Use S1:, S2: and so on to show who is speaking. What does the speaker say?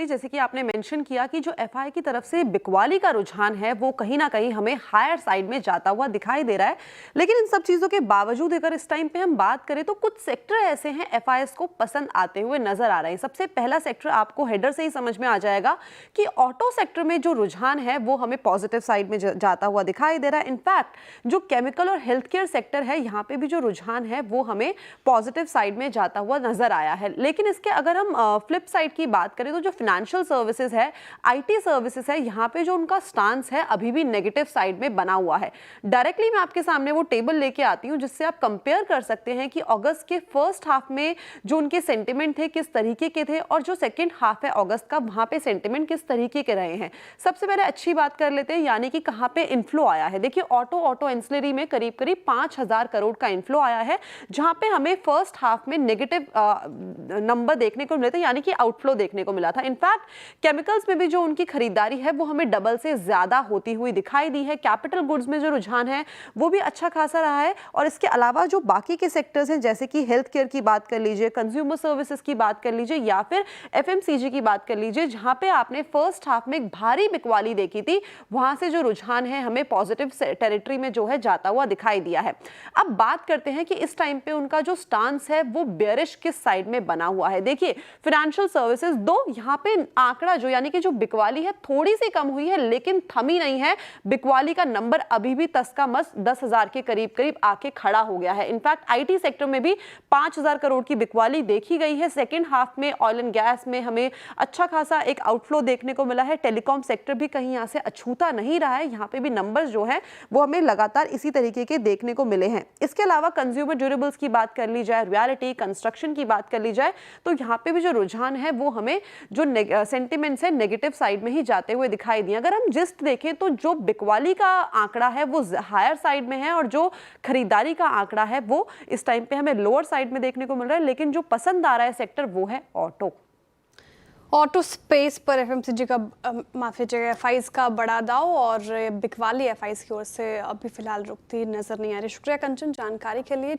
S1: करेंगे। जैसे कि आपने मेंशन किया कि जो एफआई की तरफ से बिकवाली का रुझान है वो कहीं ना कहीं हमें हायर साइड में जाता हुआ दिखाई दे रहा है। लेकिन इन सब चीज़ों के बावजूद अगर इस टाइम पे हम बात करें तो कुछ सेक्टर ऐसे हैं एफआईएस को पसंद आते हुए नजर आ रहे हैं। सबसे पहला सेक्टर आपको हेडर से ही समझ में आ जाएगा कि ऑटो सेक्टर में जो रुझान है वो हमें पॉजिटिव साइड में जाता हुआ दिखाई दे रहा है। इनफैक्ट जो केमिकल और हेल्थ केयर सेक्टर है यहाँ पे भी जो रुझान है वो हमें पॉजिटिव साइड में जाता हुआ नजर आया है। लेकिन इसके अगर हम फ्लिप साइड की बात करें तो जो फाइनेंशियल सर्विसेज है, आईटी सर्विसेज है, यहाँ पे जो उनका स्टांस है अभी भी नेगेटिव साइड में बना हुआ है। डायरेक्टली मैं आपके सामने वो टेबल लेके आती हूँ जिससे आप कंपेयर कर सकते हैं कि अगस्त के फर्स्ट हाफ में जो उनके सेंटिमेंट थे किस तरीके के थे और जो सेकेंड हाफ है अगस्त का वहां पे सेंटिमेंट किस तरीके के रहे हैं। सबसे पहले अच्छी बात कर लेते हैं, यानी कि कहाँ पे इन्फ्लो आया है। देखिए ऑटो एंसिलरी में करीब करीब 5,000 करोड़ का इन्फ्लो आया है, जहां पे हमें फर्स्ट हाफ में नेगेटिव नंबर देखने को मिले थे, यानी कि आउटफ्लो देखने को मिला था। इनफैक्ट केमिकल्स में भी जो उनकी खरीदारी है वो हमें डबल से ज्यादा होती हुई दिखाई दी है। कैपिटल गुड्स में जो रुझान है वो भी अच्छा खासा रहा है। और इसके अलावा जो बाकी के सेक्टर्स हैं जैसे कि हेल्थ केयर की बात कर लीजिए, कंज्यूमर सर्विसेज की बात कर लीजिए या फिर एफएमसीजी की बात कर लीजिए, जहां पे आपने फर्स्ट हाफ में एक भारी बिकवाली देखी थी, वहां से जो रुझान है हमें पॉजिटिव टेरिटरी में जो है जाता हुआ दिखाई दिया है। अब बात करते हैं कि इस टाइम पे उनका जो स्टांस है वो बेयरिश किस साइड में बना हुआ है। देखिए फाइनेंशियल सर्विसेज दो यहाँ पे आंकड़ा जो यानी कि जो बिकवाली है थोड़ी सी कम हुई है लेकिन थमी नहीं है। बिकवाली का नंबर अभी भी तस का मस 10,000 के करीब करीब आके खड़ा हो गया है। इनफैक्ट आईटी सेक्टर में भी 5,000 करोड़ की बिकवाली देखी गई है। सेकेंड हाफ में ऑयल एंड गैस में हमें अच्छा खासा एक आउटफ्लो देखने को मिला है। टेलीकॉम सेक्टर भी कहीं यहाँ से अछूता नहीं रहा है, यहाँ पे भी नंबर्स जो है वो हमें लगातार इसी तरीके के देखने को मिले हैं। इसके अलावा कंज्यूमर ड्यूरेबल्स की बात कर ली जाए, रियलिटी कंस्ट्रक्शन की बात कर ली जाए तो यहाँ पे भी जो रुझान है वो हमें जो सेंटिमेंट्स है नेगेटिव साइड में ही जाते हुए दिखाई दिए। अगर हम जिस्ट देखें तो जो बिकवाली का आंकड़ा है वो हायर साइड में है और जो खरीदारी का आंकड़ा है वो इस टाइम पे हमें लोअर साइड में देखने को मिल रहा है। लेकिन जो पसंद आ रहा है सेक्टर वो है
S2: ऑटो स्पेस पर एफएमसीजी का माफी चाहिए एफआईज का बड़ा दाव और बिकवाली एफआईज की ओर से अभी फिलहाल रुकती नजर नहीं आ रही। शुक्रिया कंचन जानकारी के लिए।